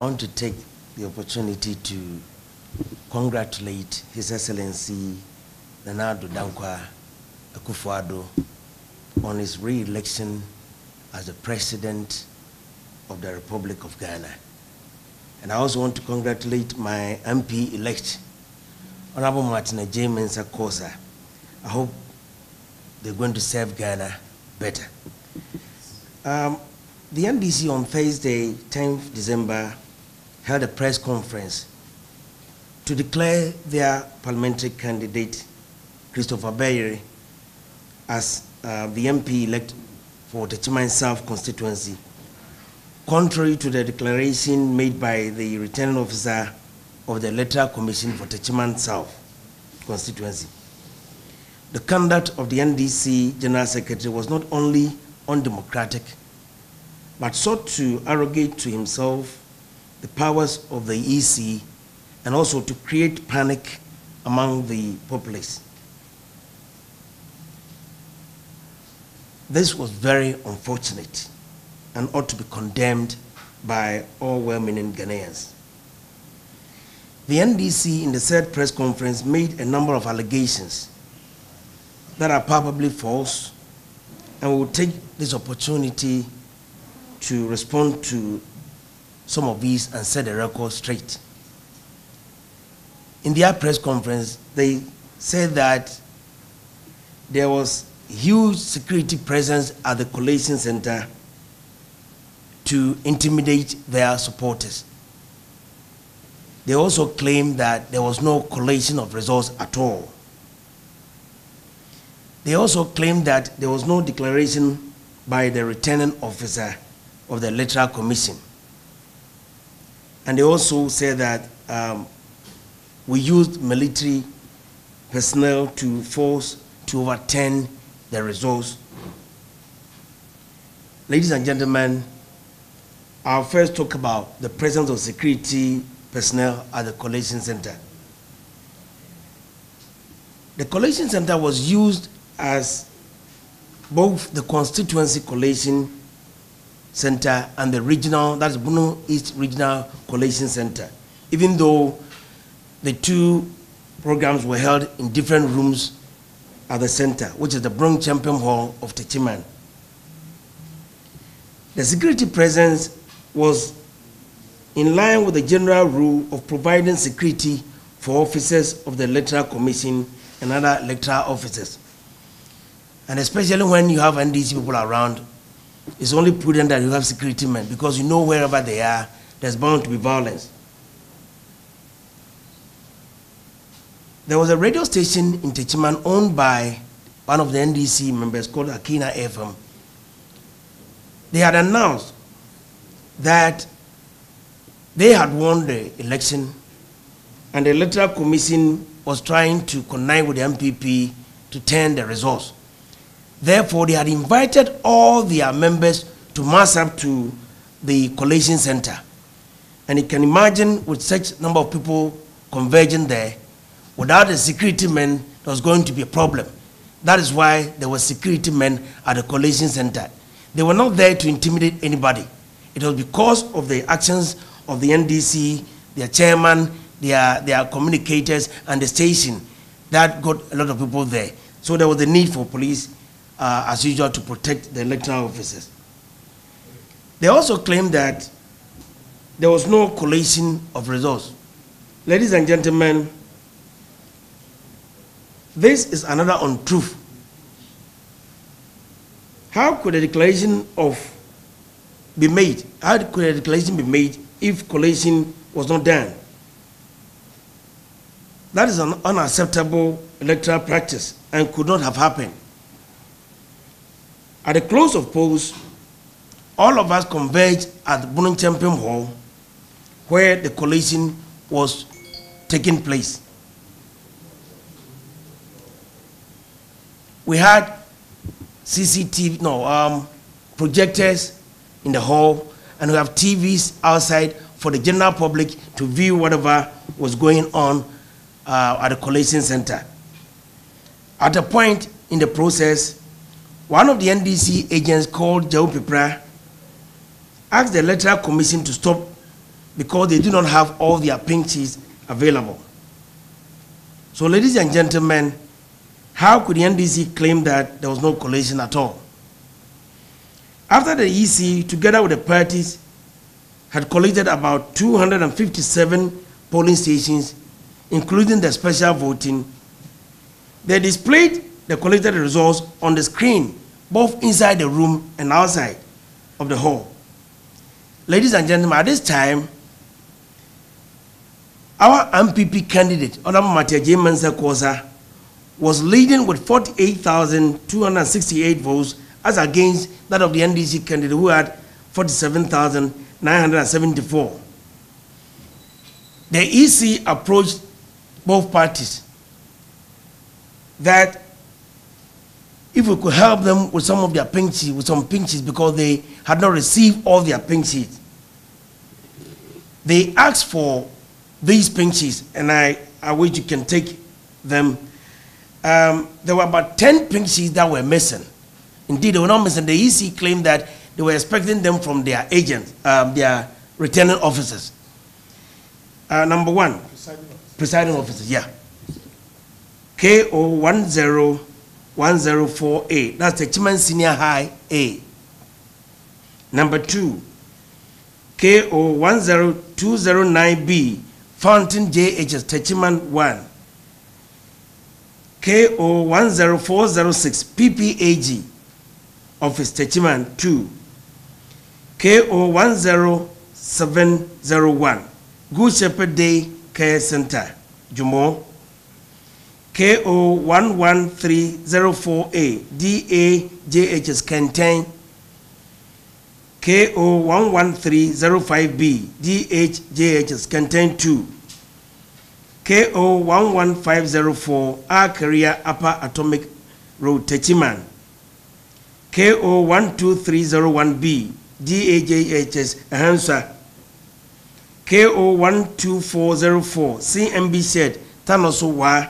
I want to take the opportunity to congratulate His Excellency Nana Addo Dankwa Akufo-Addo on his re-election as the President of the Republic of Ghana. And I also want to congratulate my MP-elect, Honorable Martina J. Mensah Kosa. I hope they're going to serve Ghana better. The NDC on Thursday, 10th December, held a press conference to declare their parliamentary candidate, Christopher Bayere, as the MP-elect for Techiman South constituency, contrary to the declaration made by the returning officer of the Electoral Commission for Techiman South constituency. The conduct of the NDC General Secretary was not only undemocratic, but sought to arrogate to himself the powers of the EC and also to create panic among the populace. This was very unfortunate and ought to be condemned by all well-meaning Ghanaians. The NDC in the said press conference made a number of allegations that are probably false, and we will take this opportunity to respond to some of these and set the record straight. In their press conference, they said that there was huge security presence at the collation center to intimidate their supporters. They also claimed that there was no collation of results at all. They also claimed that there was no declaration by the returning officer of the Electoral Commission. And they also said that we used military personnel to force to overturn the results. Ladies and gentlemen, I'll first talk about the presence of security personnel at the collation center. The collation center was used as both the constituency collation center and the regional, that's Bono East Regional Collation Center, even though the two programs were held in different rooms at the center, which is the Bronx Champion Hall of Techiman. The security presence was in line with the general rule of providing security for officers of the Electoral Commission and other electoral officers. And especially when you have NDC people around, it's only prudent that you have security men, because you know wherever they are, there's bound to be violence. There was a radio station in Techiman owned by one of the NDC members called Akina FM. They had announced that they had won the election and the Electoral Commission was trying to connive with the MPP to turn the results. Therefore, they had invited all their members to mass up to the collation center. And you can imagine with such number of people converging there, without the security men, there was going to be a problem. That is why there were security men at the collation center. They were not there to intimidate anybody. It was because of the actions of the NDC, their chairman, their communicators, and the station that got a lot of people there. So there was a need for police, as usual, to protect the electoral officers. They also claimed that there was no collation of results. Ladies and gentlemen, this is another untruth. How could a declaration be made? How could a declaration be made if collation was not done? That is an unacceptable electoral practice and could not have happened. At the close of polls, all of us converged at the Bono Champion Hall where the collation was taking place. We had projectors in the hall, and we have TVs outside for the general public to view whatever was going on at the collation center. At a point in the process, one of the NDC agents called Joe Pipra asked the Electoral Commission to stop because they do not have all their pink sheets available. So, ladies and gentlemen, how could the NDC claim that there was no collation at all? After the EC, together with the parties, had collated about 257 polling stations, including the special voting, they displayed the collated results on the screen, both inside the room and outside of the hall. Ladies and gentlemen, at this time, our MPP candidate, Honorable Techiman was leading with 48,268 votes as against that of the NDC candidate who had 47,974. The EC approached both parties that if we could help them with some of their pink sheets, with some pink sheets, because they had not received all their pink sheets. They asked for these pink sheets, and I wish you can take them. There were about 10 pink sheets that were missing. Indeed, they were not missing. The EC claimed that they were expecting them from their agents, their returning officers. Number one, presiding officers, yeah. KO101048, that's Techiman Senior High A. Number two, KO10209B, Fountain JHS, Techiman 1. KO10406, PPAG, Office Techiman 2. KO10701, Good Shepherd Day Care Center, Jumo. KO113048, DAJHS, Kenten. KO11305B, DHJHS, Kenten 2. KO11504, R Career Upper Atomic Road, Techiman. KO12301B, DAJHS, Ahansa. KO12404, CMB Shed, Tanosowa.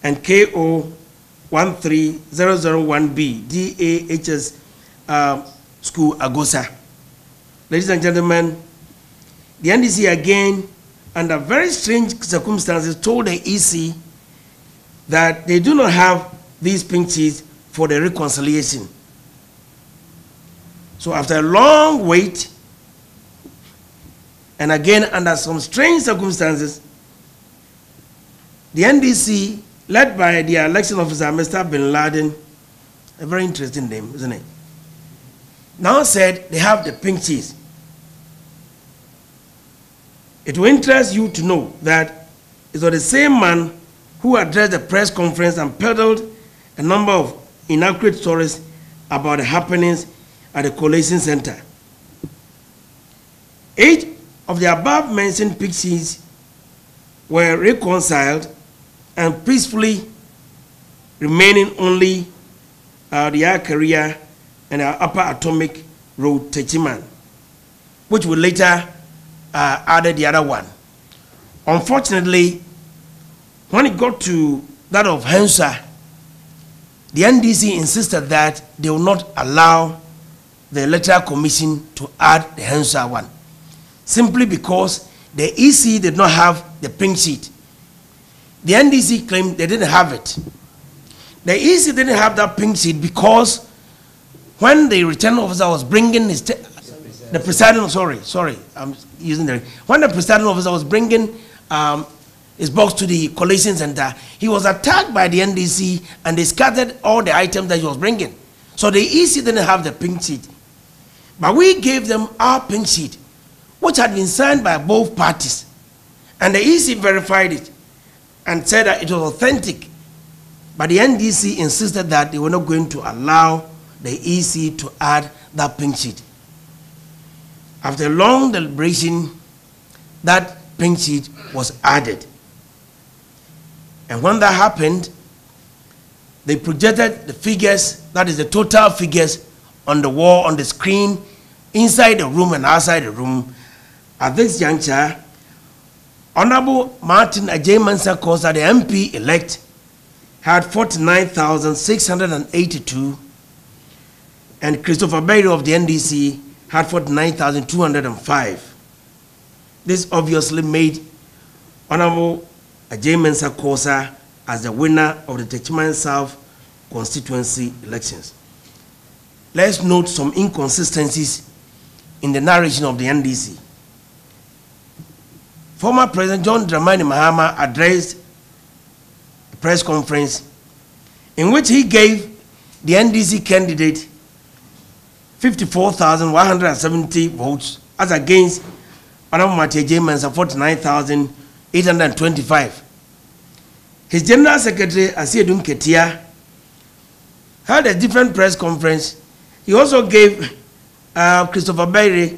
And KO13001B, DAHS School, Agosa. Ladies and gentlemen, the NDC again, under very strange circumstances, told the EC that they do not have these pink sheets for the reconciliation. So after a long wait, and again under some strange circumstances, the NDC, led by the election officer, Mr. Bin Laden, a very interesting name, isn't it? Now said they have the pink sheets. It will interest you to know that it was the same man who addressed the press conference and peddled a number of inaccurate stories about the happenings at the collation center. 8 of the above mentioned pink sheets were reconciled and peacefully remaining only the Air Career and our Upper Atomic Road, Techiman, which we later added the other one. Unfortunately, when it got to that of Hensa, the NDC insisted that they will not allow the Electoral Commission to add the Hensa one, simply because the EC did not have the pink sheet. The NDC claimed they didn't have it. The EC didn't have that pink sheet because when the returning officer was bringing his, the presiding, I'm using the, when the presiding officer was bringing his box to the collation center, he was attacked by the NDC and they scattered all the items that he was bringing. So the EC didn't have the pink sheet. But we gave them our pink sheet, which had been signed by both parties. And the EC verified it and said that it was authentic. But the NDC insisted that they were not going to allow the EC to add that pink sheet. After a long deliberation, that pink sheet was added. And when that happened, they projected the figures, that is the total figures, on the wall, on the screen, inside the room and outside the room. At this juncture, Honorable Martin Ajay-Mensah Kosa, the MP-elect, had 49,682, and Christopher Berry of the NDC had 49,205. This obviously made Honorable Ajay Mensah Kosa as the winner of the Techiman South constituency elections. Let's note some inconsistencies in the narration of the NDC. Former President John Dramani Mahama addressed a press conference in which he gave the NDC candidate 54,170 votes as against Honorable Ajay Mensah 49,825. His General Secretary, Asiedun Ketia, held a different press conference. He also gave Christopher Berry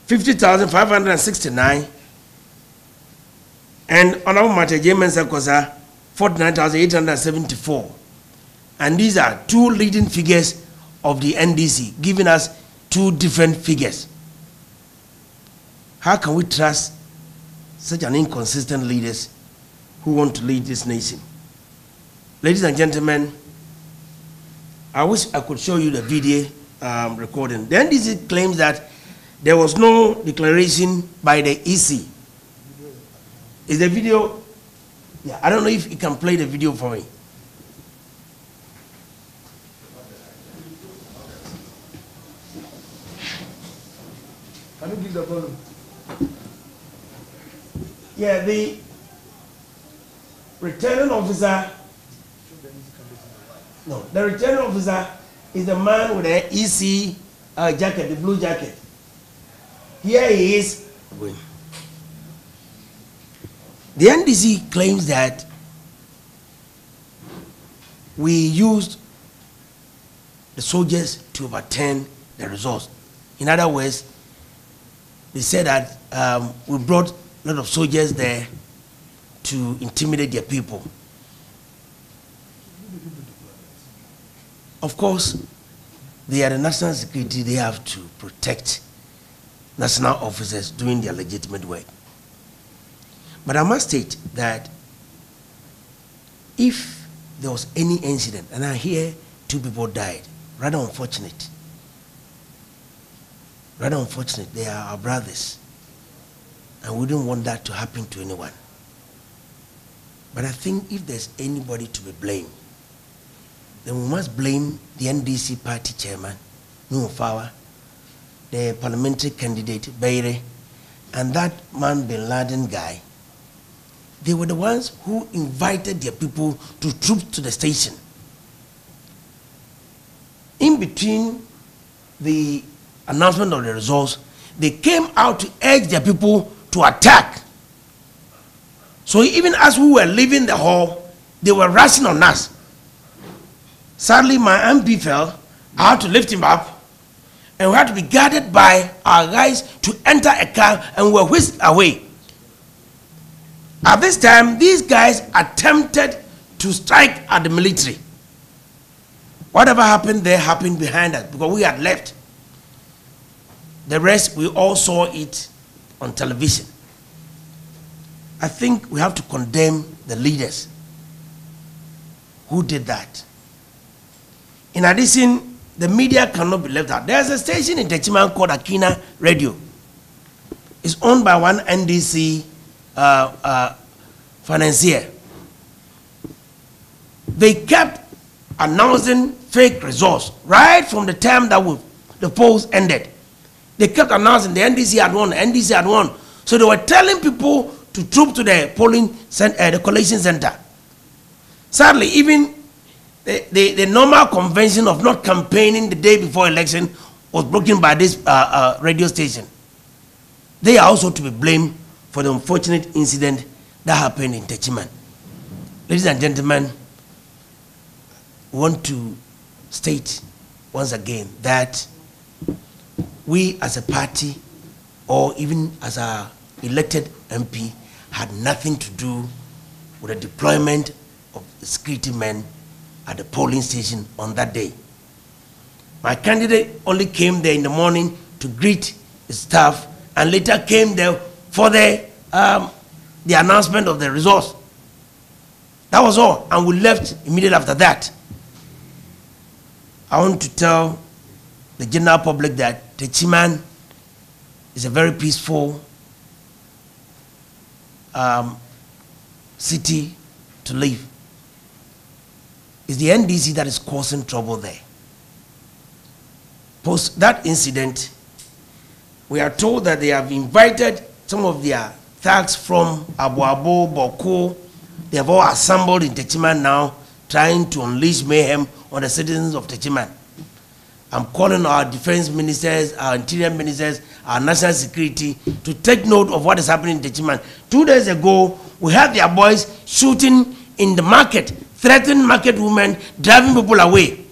50,569 and Honorable Ajay Mensah Kosa 49,874. And these are two leading figures of the NDC, giving us two different figures. How can we trust such an inconsistent leaders who want to lead this nation? Ladies and gentlemen, I wish I could show you the video recording. The NDC claims that there was no declaration by the EC. Is the video? Yeah, I don't know if you can play the video for me. Can you give the volume? Yeah, the returning officer. No, the returning officer is the man with the EC jacket, the blue jacket. Here he is. The NDC claims that we used the soldiers to overturn the results. In other words, they said that we brought a lot of soldiers there to intimidate their people. Of course, they are the national security. They have to protect national officers doing their legitimate work. But I must state that if there was any incident, and I hear 2 people died, rather unfortunate. Rather unfortunate, they are our brothers. And we don't want that to happen to anyone. But I think if there's anybody to be blamed, then we must blame the NDC party chairman, Nufawa, the parliamentary candidate, Beire, and that man Bin Laden guy. They were the ones who invited their people to troop to the station. In between the announcement of the results, they came out to urge their people to attack. So even as we were leaving the hall, they were rushing on us. Sadly, my MP fell. I had to lift him up, and we had to be guarded by our guys to enter a car, and we were whisked away. At this time, these guys attempted to strike at the military. Whatever happened there happened behind us because we had left. The rest, we all saw it on television. I think we have to condemn the leaders who did that. In addition, the media cannot be left out. There's a station in Techiman called Akina Radio. It's owned by one NDC financier. They kept announcing fake results right from the time that the polls ended. They kept announcing the NDC had won, the NDC had won. So they were telling people to troop to the polling center, the collation center. Sadly, even the normal convention of not campaigning the day before election was broken by this radio station. They are also to be blamed for the unfortunate incident that happened in Techiman. Ladies and gentlemen, we want to state once again that we as a party or even as our elected MP had nothing to do with the deployment of the security men at the polling station on that day. My candidate only came there in the morning to greet the staff and later came there for the announcement of the results. That was all, and we left immediately after that. I want to tell the general public that Techiman is a very peaceful city to live. It's the NDC that is causing trouble there. Post that incident, we are told that they have invited some of their thugs from Abuabo, Boko. They have all assembled in Techiman now, trying to unleash mayhem on the citizens of Techiman. I'm calling our defense ministers, our interior ministers, our national security to take note of what is happening in Techiman. 2 days ago, we had their boys shooting in the market, threatening market women, driving people away.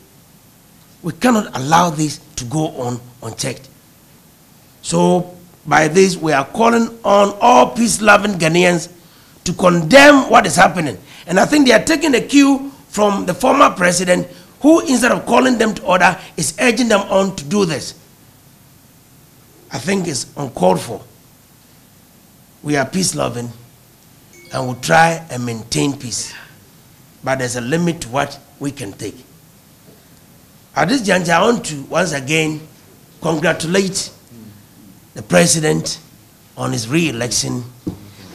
We cannot allow this to go on unchecked. So by this, we are calling on all peace-loving Ghanaians to condemn what is happening. And I think they are taking a cue from the former president, who, instead of calling them to order, is urging them on to do this. I think it's uncalled for. We are peace-loving, and we'll try and maintain peace. But there's a limit to what we can take. At this juncture, I want to once again congratulate the president on his re-election,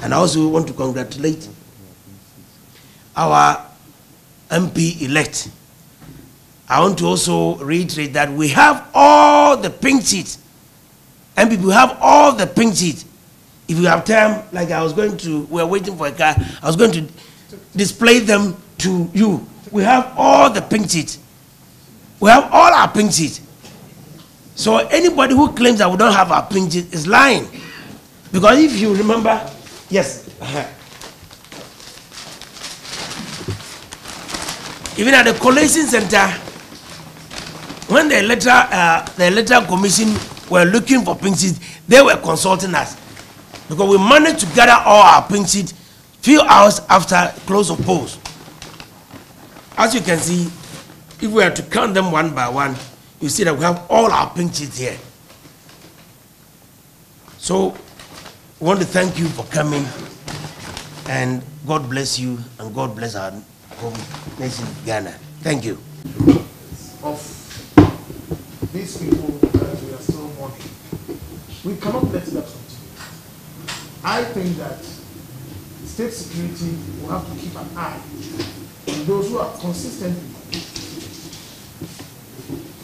and I also want to congratulate our MP-elect. I want to also reiterate that we have all the pink sheets. MP, we have all the pink sheets. If you have time, like we were waiting for a car, I was going to display them to you. We have all the pink sheets. We have all our pink sheets. So anybody who claims that we don't have our pink sheet is lying. Because if you remember, yes. Even at the collation center, when the electoral commission were looking for pink sheets, they were consulting us. Because we managed to gather all our pink sheets few hours after close of polls. As you can see, if we are to count them one by one, you see that we have all our pink sheets here. So, we want to thank you for coming, and God bless you, and God bless our home nation, Ghana. Thank you. Of these people that we are still mourning, we cannot let that continue. I think that state security will have to keep an eye on those who are consistently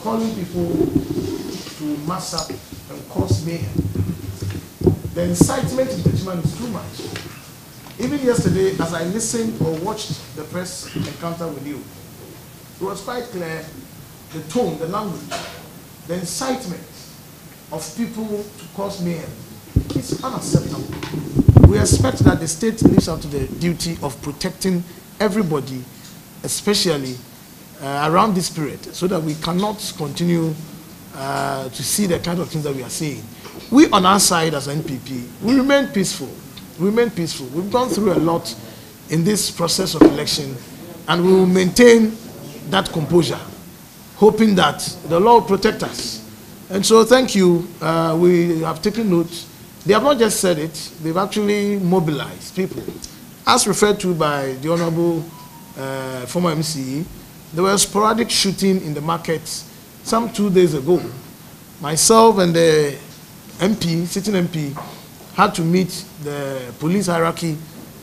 calling people to mass up and cause mayhem. The incitement in Techiman is too much. Even yesterday, as I listened or watched the press encounter with you, it was quite clear the tone, the language, the incitement of people to cause mayhem is unacceptable. We expect that the state lives up to the duty of protecting everybody, especially around this period, so that we cannot continue to see the kind of things that we are seeing. We on our side as NPP, we remain peaceful. We remain peaceful. We've gone through a lot in this process of election, and we will maintain that composure, hoping that the Lord will protect us. And so thank you. We have taken note. They have not just said it, they've actually mobilized people. As referred to by the Honorable former MCE, there was sporadic shooting in the markets some 2 days ago. Myself and the MP, sitting MP, had to meet the police hierarchy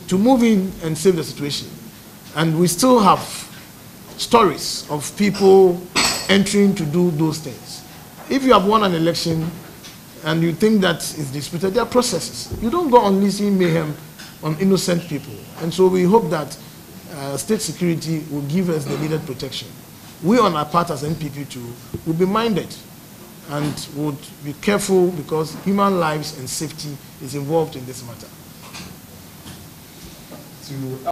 to move in and save the situation. And we still have stories of people entering to do those things. If you have won an election and you think that is disputed, there are processes. You don't go unleashing mayhem on innocent people. And so we hope that state security will give us the needed protection. We on our part as NPP too will be minded and would be careful, because human lives and safety is involved in this matter.